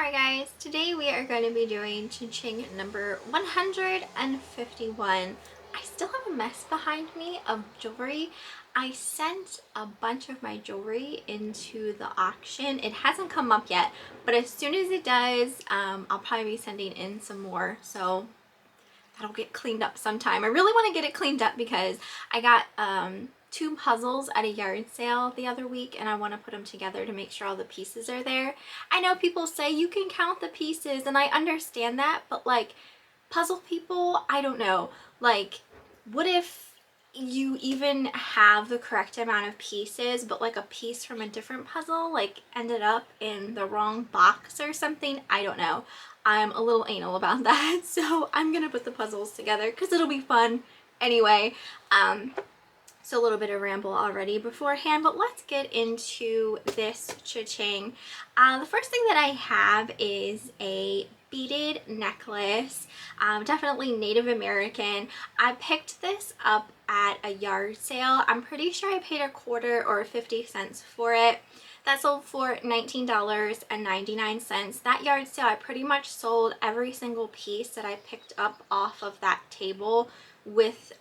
Alright guys, today we are going to be doing CHING number 151. I still have a mess behind me of jewelry. I sent a bunch of my jewelry into the auction. It hasn't come up yet, but as soon as it does, I'll probably be sending in some more. So that'll get cleaned up sometime. I really want to get it cleaned up because I got two puzzles at a yard sale the other week and I want to put them together to make sure all the pieces are there. I know people say you can count the pieces and I understand that, but like puzzle people, I don't know. Like, what if you even have the correct amount of pieces but like a piece from a different puzzle like ended up in the wrong box or something? I don't know. I'm a little anal about that, so I'm gonna put the puzzles together because it'll be fun anyway. So a little bit of ramble already beforehand, but let's get into this cha-ching. The first thing that I have is a beaded necklace, definitely Native American. I picked this up at a yard sale. I'm pretty sure I paid a quarter or 50 cents for it. That sold for $19.99. That yard sale, I pretty much sold every single piece that I picked up off of that table with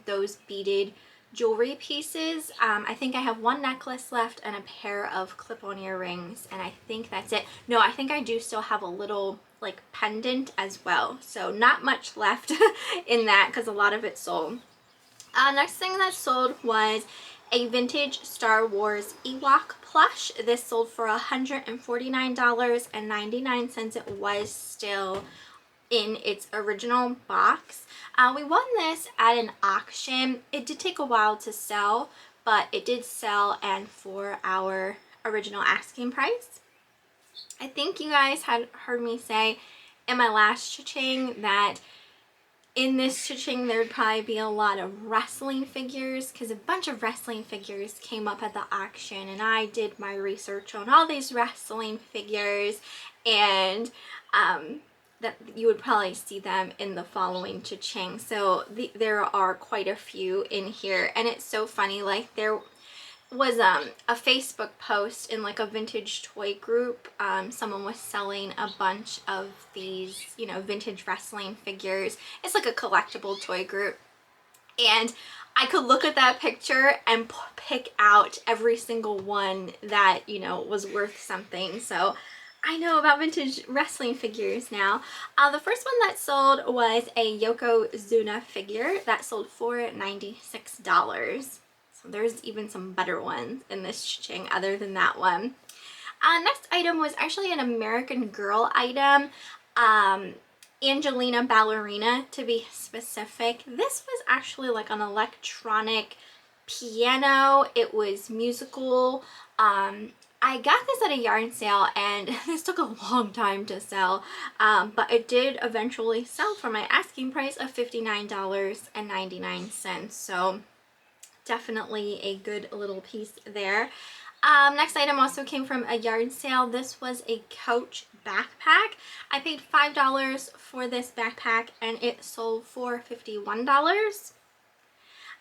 those beaded jewelry pieces. I think I have one necklace left and a pair of clip-on earrings, and I think that's it. No, I think I do still have a little like pendant as well, so not much left in that because a lot of it sold. Next thing that sold was a vintage Star Wars Ewok plush. This sold for $149.99. It was still in its original box. We won this at an auction. It did take a while to sell, but it did sell and for our original asking price. I think you guys had heard me say in my last cha-ching that in this cha-ching there would probably be a lot of wrestling figures because a bunch of wrestling figures came up at the auction, and I did my research on all these wrestling figures, and that you would probably see them in the following cha-ching. So there are quite a few in here, and it's so funny. Like there was a Facebook post in like a vintage toy group. Someone was selling a bunch of these, you know, vintage wrestling figures. It's like a collectible toy group, and I could look at that picture and pick out every single one that, you know, was worth something. So I know about vintage wrestling figures now. The first one that sold was a Yokozuna figure that sold for $96. So there's even some better ones in this cha-ching other than that one. Next item was actually an American Girl item. Angelina Ballerina to be specific. This was actually like an electronic piano. It was musical. I got this at a yard sale and this took a long time to sell, but it did eventually sell for my asking price of $59.99. So definitely a good little piece there. Next item also came from a yard sale. This was a Coach backpack. I paid $5 for this backpack and it sold for $51.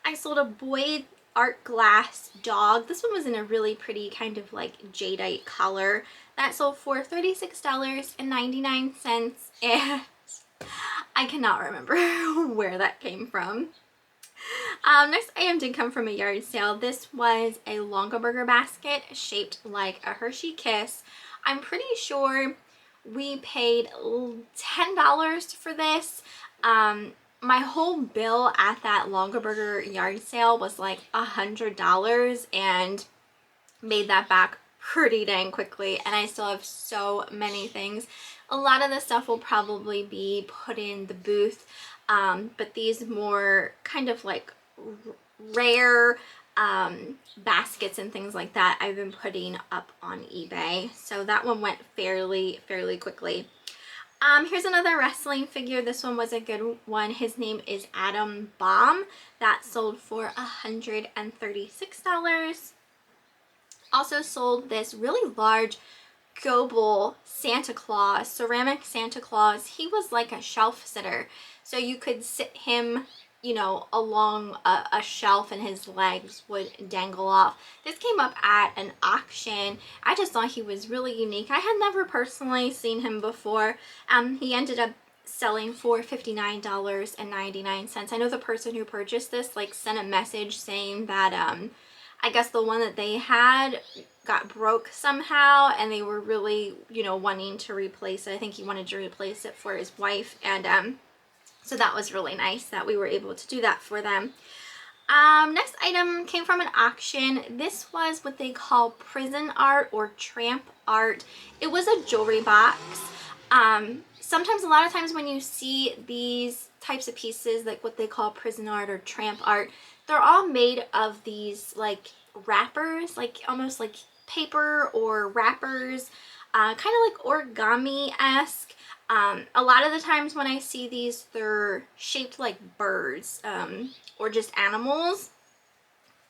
I sold a Boyd art glass dog. This one was in a really pretty kind of like jadeite color. That sold for $36.99, and I cannot remember where that came from. Next item did come from a yard sale. This was a Longaberger basket shaped like a Hershey Kiss. I'm pretty sure we paid $10 for this. My whole bill at that Longaberger yard sale was like $100 and made that back pretty dang quickly, and I still have so many things. A lot of the stuff will probably be put in the booth, but these more kind of like rare baskets and things like that I've been putting up on eBay. So that one went fairly quickly. Here's another wrestling figure. This one was a good one. His name is Adam Bomb. That sold for $136. Also sold this really large Goebel Santa Claus, ceramic Santa Claus. He was like a shelf sitter, so you could sit him you know, along a shelf and his legs would dangle off. This came up at an auction. I just thought he was really unique. I had never personally seen him before. He ended up selling for $59.99. I know the person who purchased this like sent a message saying that I guess the one that they had got broke somehow and they were really, you know, wanting to replace it. I think he wanted to replace it for his wife, and so that was really nice that we were able to do that for them. Next item came from an auction. This was what they call prison art or tramp art. It was a jewelry box. Sometimes, a lot of times when you see these types of pieces, like what they call prison art or tramp art, they're all made of these like wrappers, like almost like paper or wrappers, kind of like origami-esque. A lot of the times when I see these, they're shaped like birds or just animals.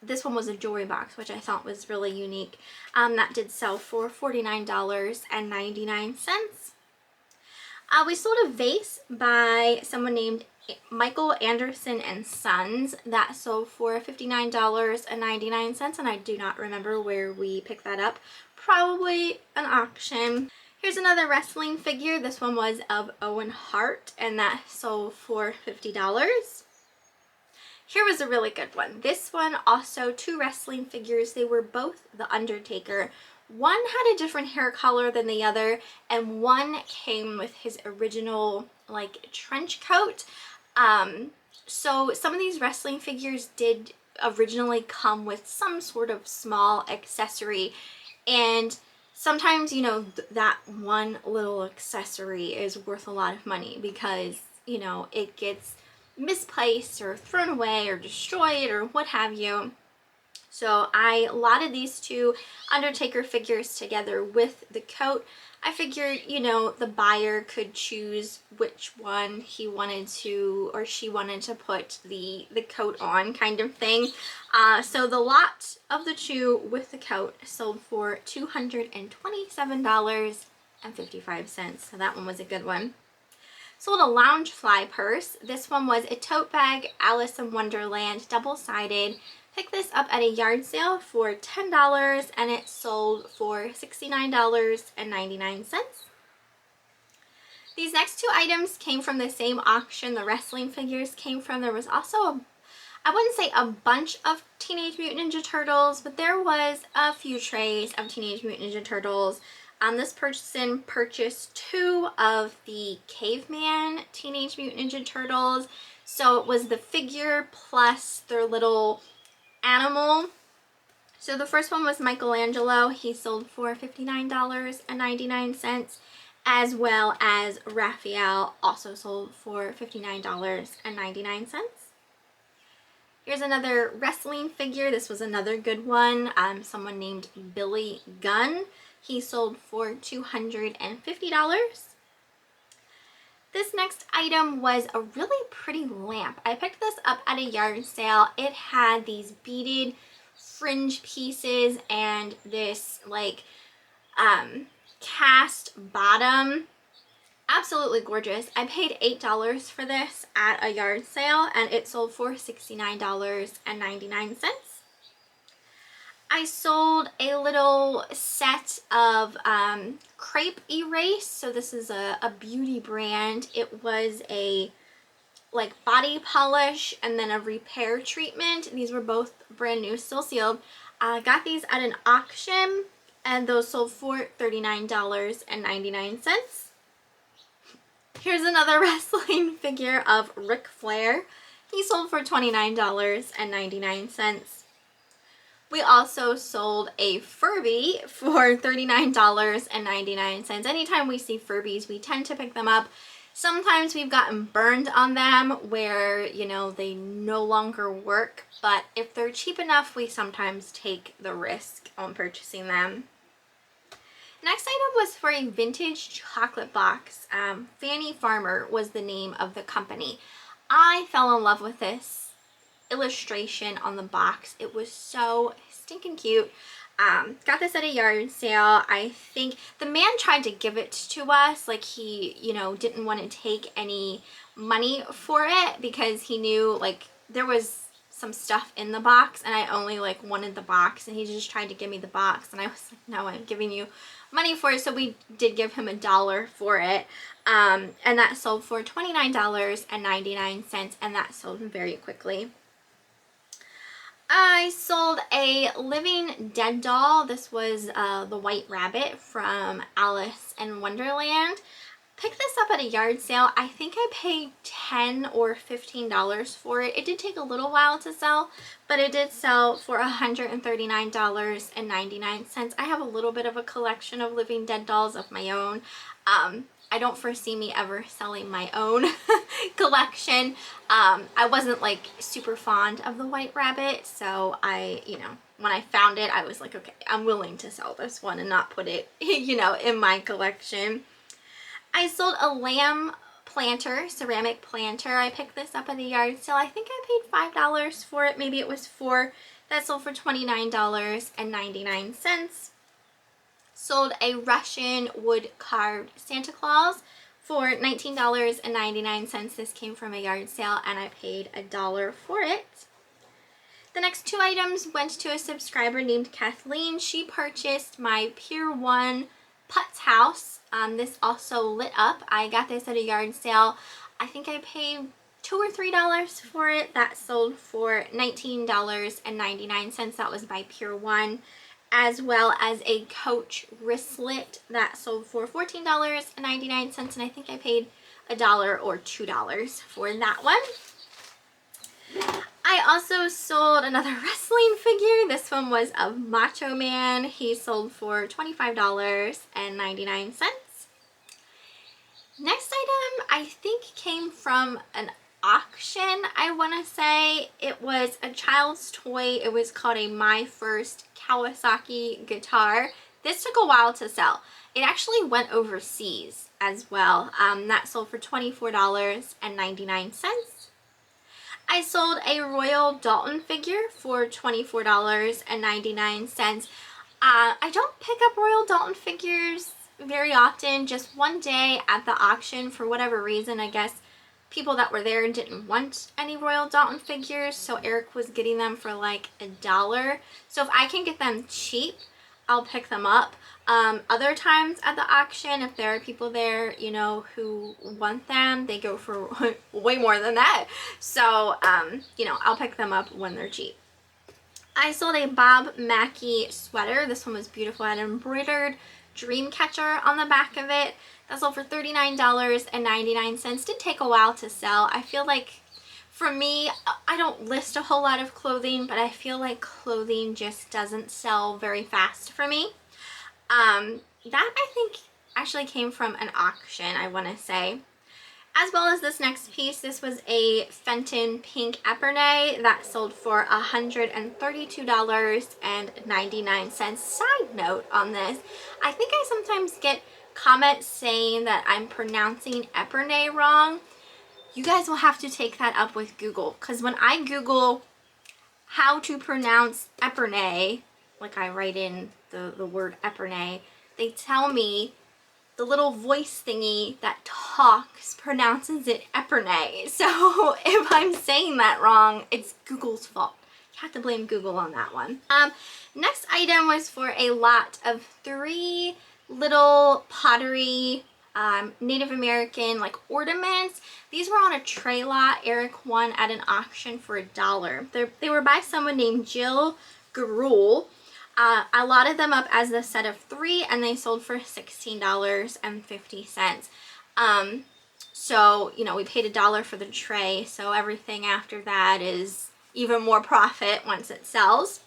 This one was a jewelry box, which I thought was really unique. That did sell for $49.99. We sold a vase by someone named Michael Anderson and Sons that sold for $59.99, and I do not remember where we picked that up. Probably an auction. Here's another wrestling figure. This one was of Owen Hart, and that sold for $50. Here was a really good one. This one also, two wrestling figures. They were both the Undertaker. One had a different hair color than the other, and one came with his original like trench coat. So some of these wrestling figures did originally come with some sort of small accessory, and sometimes, you know, that one little accessory is worth a lot of money because, you know, it gets misplaced or thrown away or destroyed or what have you. So I lotted these two Undertaker figures together with the coat. I figured, you know, the buyer could choose which one he wanted to or she wanted to put the coat on, kind of thing. So the lot of the two with the coat sold for $227.55. So that one was a good one. Sold a Loungefly purse. This one was a tote bag, Alice in Wonderland, double-sided. Picked this up at a yard sale for $10 and it sold for $69.99. These next two items came from the same auction the wrestling figures came from. There was also I wouldn't say a bunch of Teenage Mutant Ninja Turtles, but there was a few trays of Teenage Mutant Ninja Turtles. This person purchased two of the Caveman Teenage Mutant Ninja Turtles. So it was the figure plus their little animal. So the first one was Michelangelo. He sold for $59.99, as well as Raphael also sold for $59.99. Here's another wrestling figure. This was another good one. Someone named Billy Gunn. He sold for $250. This next item was a really pretty lamp. I picked this up at a yard sale. It had these beaded fringe pieces and this like cast bottom. Absolutely gorgeous. I paid $8 for this at a yard sale and it sold for $69.99. I sold a little set of crepe erase. So this is a beauty brand. It was a like body polish and then a repair treatment. These were both brand new, still sealed. I got these at an auction and those sold for $39.99. Here's another wrestling figure of Ric Flair. He sold for $29.99. We also sold a Furby for $39.99. Anytime we see Furbies, we tend to pick them up. Sometimes we've gotten burned on them where, you know, they no longer work, but if they're cheap enough, we sometimes take the risk on purchasing them. Next item was for a vintage chocolate box. Fanny Farmer was the name of the company. I fell in love with this illustration on the box. It was so stinking cute. Got this at a yard sale. I think the man tried to give it to us, like he, you know, didn't want to take any money for it because he knew like there was some stuff in the box and I only like wanted the box, and he just tried to give me the box, and I was like, no, I'm giving you money for it. So we did give him $1 for it, and that sold for $29.99, and that sold very quickly. I sold a living dead doll. This was the White Rabbit from Alice in Wonderland. Picked this up at a yard sale. I think I paid $10 or $15 for it. It did take a little while to sell, but it did sell for $139.99. I have a little bit of a collection of living dead dolls of my own. I don't foresee me ever selling my own collection. I wasn't like super fond of the White Rabbit, so I, you know, when I found it, I was like, okay, I'm willing to sell this one and not put it, you know, in my collection. I sold a lamb planter, ceramic planter. I picked this up at a yard sale. I think I paid $5 for it. Maybe it was $4. That sold for $29.99. Sold a Russian wood carved Santa Claus for $19.99. This came from a yard sale and I paid $1 for it. The next two items went to a subscriber named Kathleen. She purchased my Pier 1 Putz House. This also lit up. I got this at a yard sale. I think I paid $2 or $3 for it. That sold for $19.99. That was by Pier 1. As well as a Coach wristlet that sold for $14.99, and I think I paid $1 or $2 for that one. I also sold another wrestling figure. This one was of Macho Man. He sold for $25.99. Next item I think came from an auction. I want to say it was a child's toy. It was called a My First Kawasaki guitar. This took a while to sell. It actually went overseas as well. That sold for $24.99. I sold a Royal Dalton figure for $24.99. I don't pick up Royal Dalton figures very often. Just one day at the auction, for whatever reason, I guess people that were there didn't want any Royal Dalton figures, so Eric was getting them for like $1. So if I can get them cheap, I'll pick them up. Other times at the auction, if there are people there, you know, who want them, they go for way more than that. So, you know, I'll pick them up when they're cheap. I sold a Bob Mackie sweater. This one was beautiful. I had an embroidered dream catcher on the back of it. That sold for $39.99. Did take a while to sell. I feel like, for me, I don't list a whole lot of clothing, but I feel like clothing just doesn't sell very fast for me. That I think actually came from an auction, I want to say. As well as this next piece, this was a Fenton pink epernay that sold for $132.99. Side note on this, I think I sometimes get comments saying that I'm pronouncing epernay wrong. You guys will have to take that up with Google, because when I Google how to pronounce epernay, like I write in the word epernay, they tell me the little voice thingy that talks pronounces it epernay. So if I'm saying that wrong, it's Google's fault. You have to blame Google on that one. Next item was for a lot of 3 little pottery Native American like ornaments. These were on a tray lot. Eric won at an auction for $1. They were by someone named Jill Garul. I lotted them up as a set of 3 and they sold for $16.50. So, you know, we paid $1 for the tray, so everything after that is even more profit once it sells.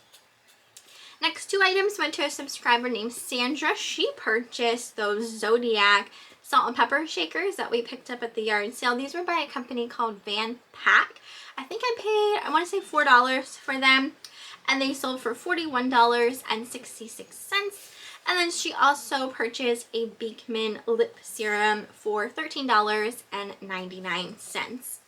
Next 2 items went to a subscriber named Sandra. She purchased those Zodiac salt and pepper shakers that we picked up at the yard sale. These were by a company called Van Pack. I think I paid, I want to say $4 for them, and they sold for $41.66. And then she also purchased a Beekman lip serum for $13.99.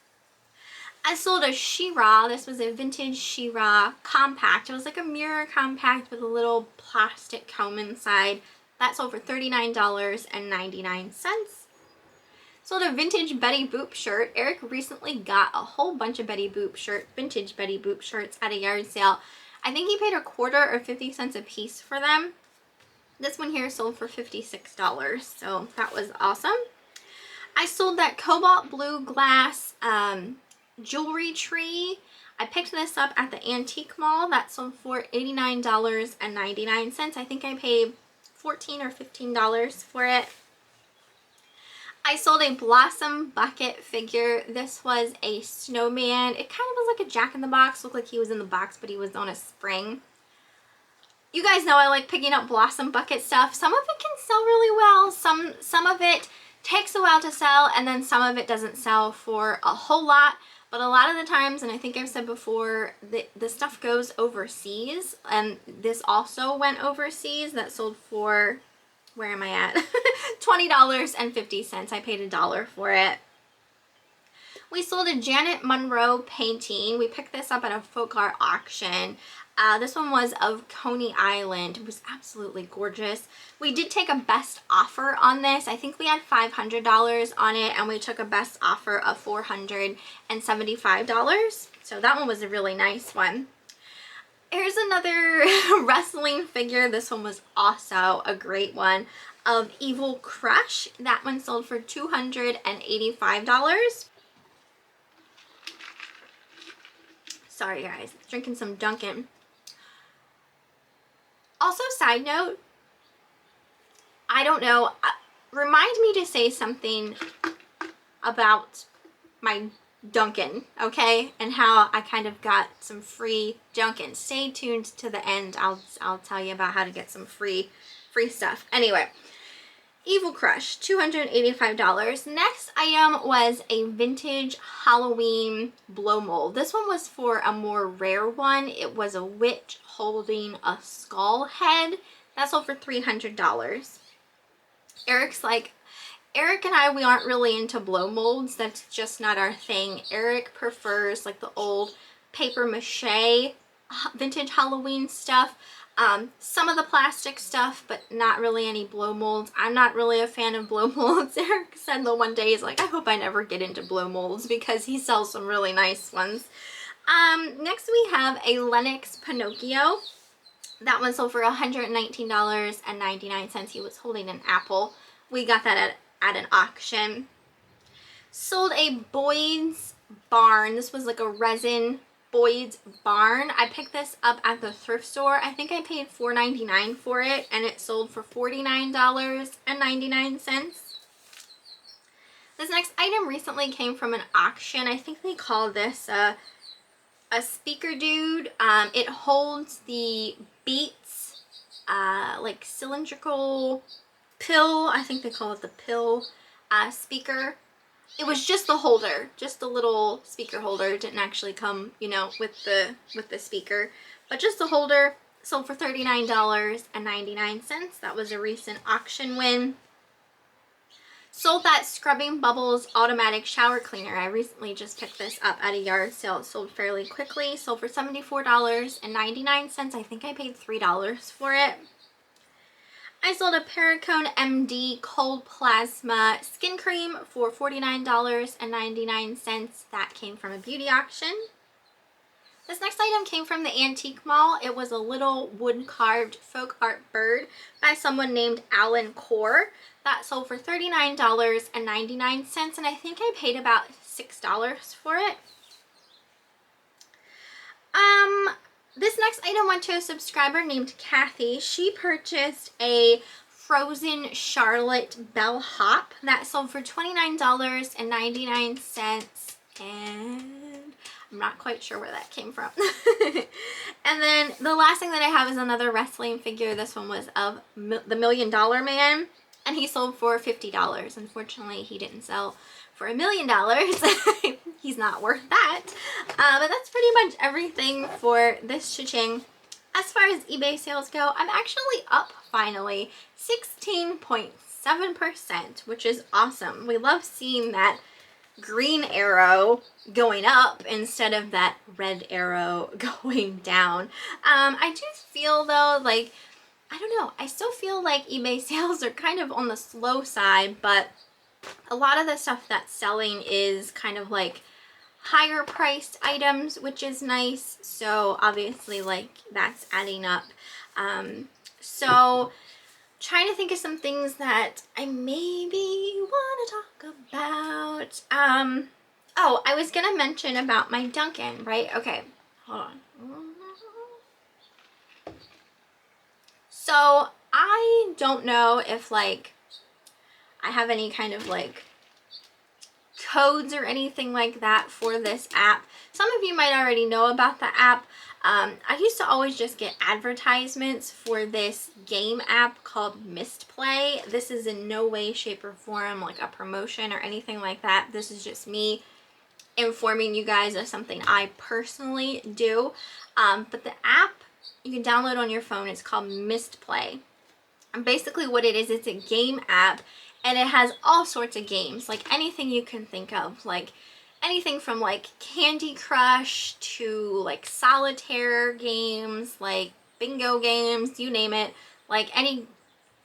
I sold a She-Ra. This was a vintage She-Ra compact. It was like a mirror compact with a little plastic comb inside. That sold for $39.99. Sold a vintage Betty Boop shirt. Eric recently got a whole bunch of vintage Betty Boop shirts at a yard sale. I think he paid a quarter or 50 cents a piece for them. This one here sold for $56, so that was awesome. I sold that cobalt blue glass jewelry tree. I picked this up at the antique mall. That sold for $89.99. I think I paid $14 or $15 for it. I sold a Blossom bucket figure. This was a snowman. It kind of was like a Jack-in-the-Box. Looked like he was in the box, but he was on a spring. You guys know I like picking up Blossom bucket stuff. Some of it can sell really well. Some of it takes a while to sell, and then some of it doesn't sell for a whole lot. But a lot of the times, and I think I've said before, the stuff goes overseas, and this also went overseas. That sold for, where am I at? $20.50. I paid $1 for it. We sold a Janet Monroe painting. We picked this up at a folk art auction. This one was of Coney Island. It was absolutely gorgeous. We did take a best offer on this. I think we had $500 on it, and we took a best offer of $475. So that one was a really nice one. Here's another wrestling figure. This one was also a great one, of Evil Crush. That one sold for $285. Sorry guys, drinking some Dunkin'. Also, side note, I don't know, remind me to say something about my Dunkin', okay? And how I kind of got some free Dunkin'. Stay tuned to the end. I'll tell you about how to get some free stuff. Anyway, Evil Crush, $285. Next item was a vintage Halloween blow mold. This one was for a more rare one. It was a witch holding a skull head. That sold for $300. Eric and I, we aren't really into blow molds. That's just not our thing. Eric prefers like the old paper mache vintage Halloween stuff. Some of the plastic stuff, but not really any blow molds. I'm not really a fan of blow molds. Eric said the one day, he's like, I hope I never get into blow molds, because he sells some really nice ones. Next we have a Lenox Pinocchio. That one sold for $119.99. He was holding an apple. We got that at an auction. Sold a Boyd's Barn. This was like a resin Boyd's Barn. I picked this up at the thrift store. I think I paid $4.99 for it, and it sold for $49.99. This next item recently came from an auction. I think they call this a speaker dude. It holds the Beats like cylindrical pill. I think they call it the pill speaker. It was just the holder, just the little speaker holder. It didn't actually come, you know, with the speaker, but just the holder. Sold for $39.99. That was a recent auction win. Sold that Scrubbing Bubbles automatic shower cleaner. I recently just picked this up at a yard sale. It sold fairly quickly. Sold for $74.99. I think I paid $3 for it. I sold a Perricone MD Cold Plasma Skin Cream for $49.99. That came from a beauty auction. This next item came from the antique mall. It was a little wood-carved folk art bird by someone named Alan Core. That sold for $39.99, and I think I paid about $6 for it. This next item went to a subscriber named Kathy. She purchased a frozen Shell.Belle hop that sold for $29.99, and I'm not quite sure where that came from. And then the last thing that I have is another wrestling figure. This one was of the $1 Million Man, and he sold for $50. Unfortunately, he didn't sell for $1 million. He's not worth that. But that's pretty much everything for this cha-ching. As far as eBay sales go, I'm actually up finally 16.7%, which is awesome. We love seeing that green arrow going up instead of that red arrow going down. I do feel though, like, I don't know, I still feel like eBay sales are kind of on the slow side, but a lot of the stuff that's selling is kind of like higher priced items, which is nice. So obviously, like, that's adding up. So trying to think of some things that I maybe want to talk about. Oh, I was gonna mention about my Dunkin', right? Okay, hold on. So I don't know if, like, I have any kind of like codes or anything like that for this app. Some of you might already know about the app. I used to always just get advertisements for this game app called Mistplay. This is in no way, shape, or form like a promotion or anything like that. This is just me informing you guys of something I personally do. But the app you can download on your phone, it's called Mistplay. And basically what it is, it's a game app, and it has all sorts of games, like anything you can think of, like anything from like Candy Crush to like solitaire games, like bingo games, you name it, like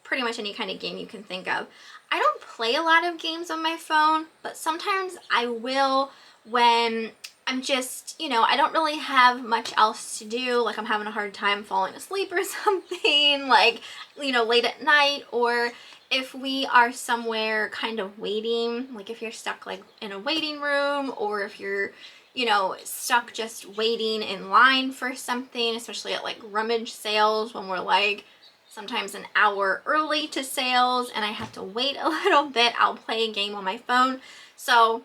pretty much any kind of game you can think of. I don't play a lot of games on my phone, but sometimes I will when I'm just, you know, I don't really have much else to do, like I'm having a hard time falling asleep or something, like, you know, late at night, or if we are somewhere kind of waiting, like if you're stuck like in a waiting room, or if you're, you know, stuck just waiting in line for something, especially at like rummage sales when we're like sometimes an hour early to sales and I have to wait a little bit, I'll play a game on my phone. So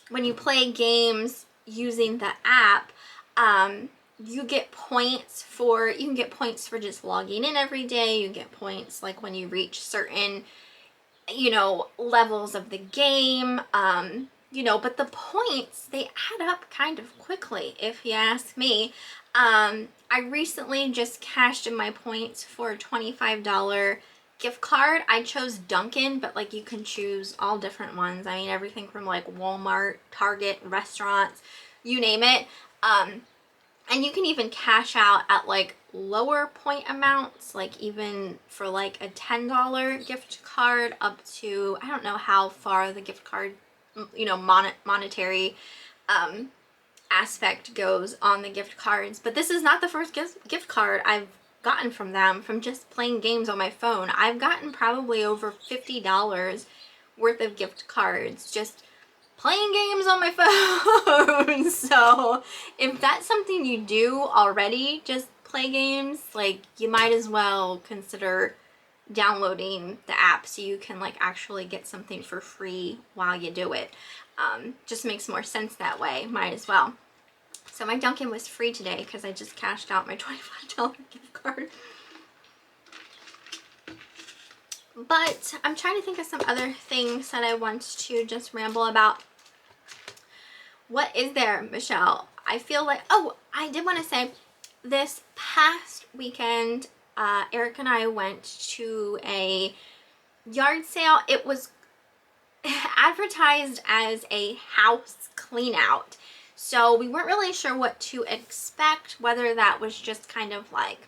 when you play games using the app, you get points for, you can get points for just logging in every day. You get points like when you reach certain, you know, levels of the game, you know, but the points, they add up kind of quickly, if you ask me. I recently just cashed in my points for a $25 gift card. I chose Dunkin', but like you can choose all different ones. I mean, everything from like Walmart, Target, restaurants, you name it. And you can even cash out at like lower point amounts, like even for like a $10 gift card up to, I don't know how far the gift card, you know, monetary aspect goes on the gift cards. But this is not the first gift card I've gotten from them from just playing games on my phone. I've gotten probably over $50 worth of gift cards just playing games on my phone. So if that's something you do already, just play games, like you might as well consider downloading the app so you can like actually get something for free while you do it. Just makes more sense that way, might as well. So my Dunkin' was free today because I just cashed out my $25 gift card. But I'm trying to think of some other things that I want to just ramble about. What is there, Michelle? I feel like, oh, I did want to say, this past weekend, Eric and I went to a yard sale. It was advertised as a house clean out. So we weren't really sure what to expect, whether that was just kind of like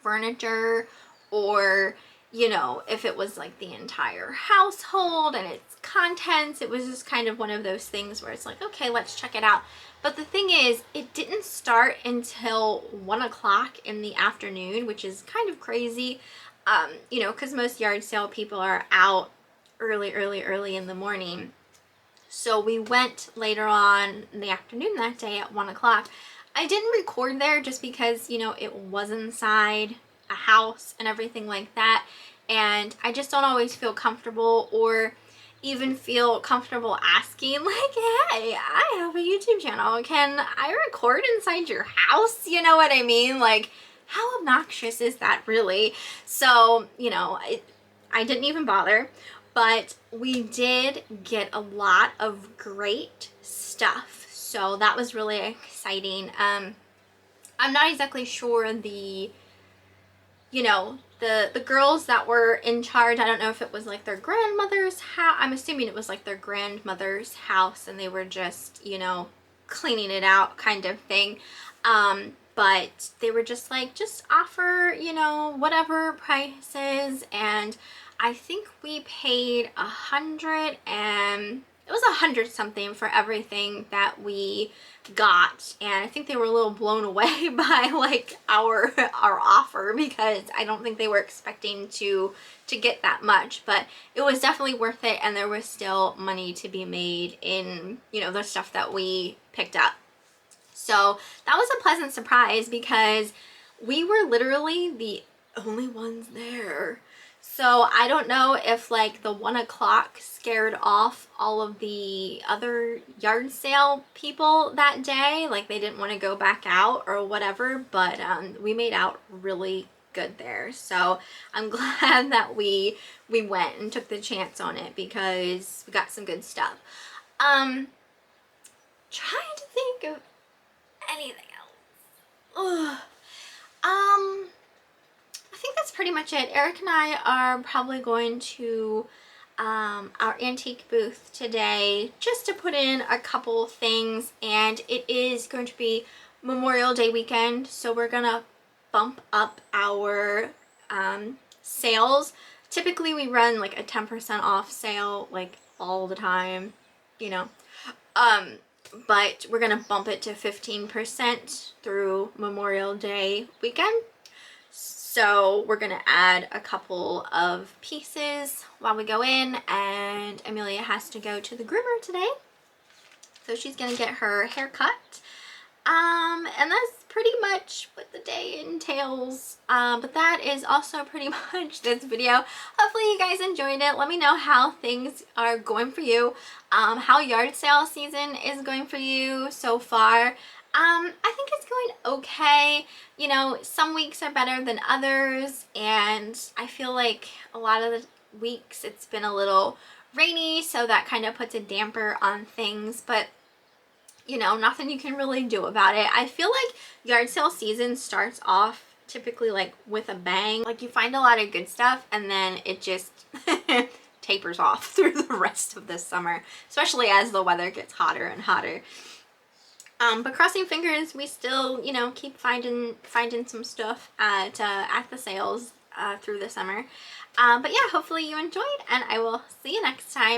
furniture or, you know, if it was like the entire household and its contents. It was just kind of one of those things where it's like, okay, let's check it out. But the thing is, it didn't start until 1 o'clock in the afternoon, which is kind of crazy, you know, because most yard sale people are out early in the morning. So we went later on in the afternoon that day at 1 o'clock. I didn't record there just because, you know, it was inside a house and everything like that. And I just don't always feel comfortable or even feel comfortable asking like, hey, I have a YouTube channel. Can I record inside your house? You know what I mean? Like, how obnoxious is that really? So, you know, I didn't even bother. But we did get a lot of great stuff, so that was really exciting. I'm not exactly sure the, you know, the girls that were in charge, I don't know if it was like their grandmother's house. I'm assuming it was like their grandmother's house and they were just, you know, cleaning it out kind of thing. But they were just like, just offer, you know, whatever prices. And I think we paid it was 100 something for everything that we got, and I think they were a little blown away by like our offer, because I don't think they were expecting to get that much. But it was definitely worth it, and there was still money to be made in, you know, the stuff that we picked up. So that was a pleasant surprise, because we were literally the only ones there. So I don't know if like the 1 o'clock scared off all of the other yard sale people that day, like they didn't want to go back out or whatever, but we made out really good there. So I'm glad that we went and took the chance on it, because we got some good stuff. Trying to think of anything else. Ugh. I think that's pretty much it. Eric and I are probably going to our antique booth today just to put in a couple things, and it is going to be Memorial Day weekend, so we're gonna bump up our sales. Typically we run like a 10% off sale like all the time, you know, but we're gonna bump it to 15% through Memorial Day weekend. So we're gonna add a couple of pieces while we go in, and Amelia has to go to the groomer today, so she's gonna get her hair cut. And that's pretty much what the day entails. But that is also pretty much this video. Hopefully you guys enjoyed it. Let me know how things are going for you, how yard sale season is going for you so far. I think it's going okay. You know, some weeks are better than others, and I feel like a lot of the weeks it's been a little rainy, so that kind of puts a damper on things, but you know, nothing you can really do about it. I feel like yard sale season starts off typically like with a bang. Like you find a lot of good stuff and then it just tapers off through the rest of the summer, especially as the weather gets hotter and hotter. But crossing fingers, we still, you know, keep finding some stuff at the sales through the summer. But yeah, hopefully you enjoyed, and I will see you next time.